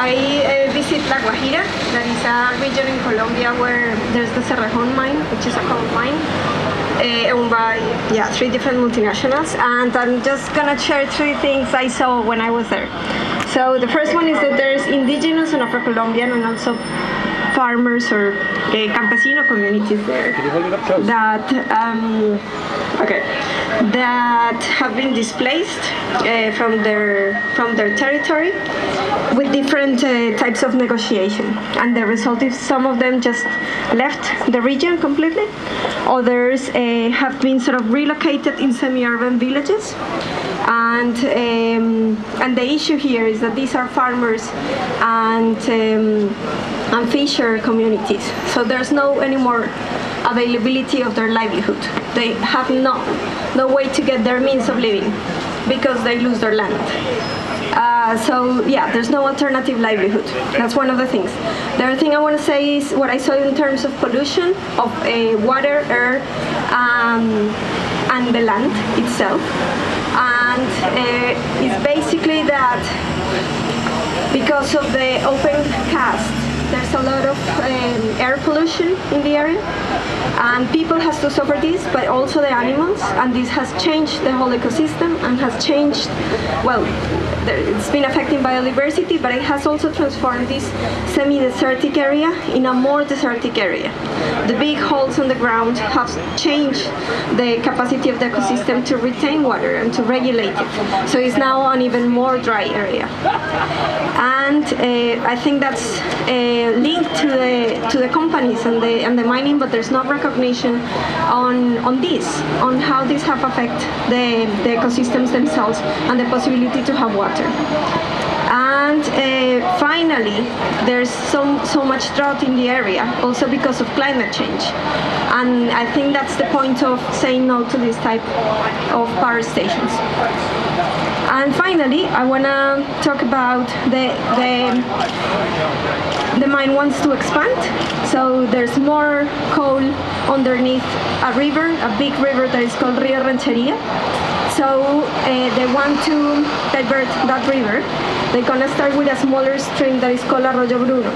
I visit La Guajira, that is a region in Colombia where there's the Cerrejón mine, which is a gold mine, owned by 3 different multinationals, and I'm just gonna share 3 things I saw when I was there. So the first one is that there's indigenous and Afro-Colombian and also farmers or campesino communities there that that have been displaced from their territory with different types of negotiation, and the result is some of them just left the region completely. Others have been sort of relocated in semi-urban villages, and the issue here is that these are farmers and fisher communities, so there's no anymore availability of their livelihood. They have no way to get their means of living because they lose their land. There's no alternative livelihood. That's one of the things. The other thing I want to say is what I saw in terms of pollution of water, air, and the land itself. And it's basically that because of the open cast, there's a lot of air pollution in the area, and people have to suffer this, but also the animals, and this has changed the whole ecosystem and has changed, it's been affecting biodiversity, but it has also transformed this semi-desertic area in a more desertic area. The big holes on the ground have changed the capacity of the ecosystem to retain water and to regulate it. So it's now an even more dry area. And I think that's linked to the companies and the mining, but there's no recognition on how this have affected the ecosystems themselves and the possibility to have water. And finally, there's so much drought in the area, also because of climate change. And I think that's the point of saying no to this type of power stations. And finally, I want to talk about the mine wants to expand. So there's more coal underneath a river, a big river that is called Rio Rancheria. So they want to divert that river. They're gonna start with a smaller stream that is called Arroyo Bruno.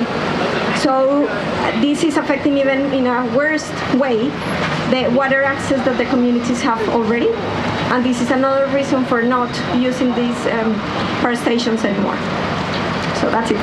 So this is affecting even in a worst way the water access that the communities have already. And this is another reason for not using these power stations anymore. So that's it.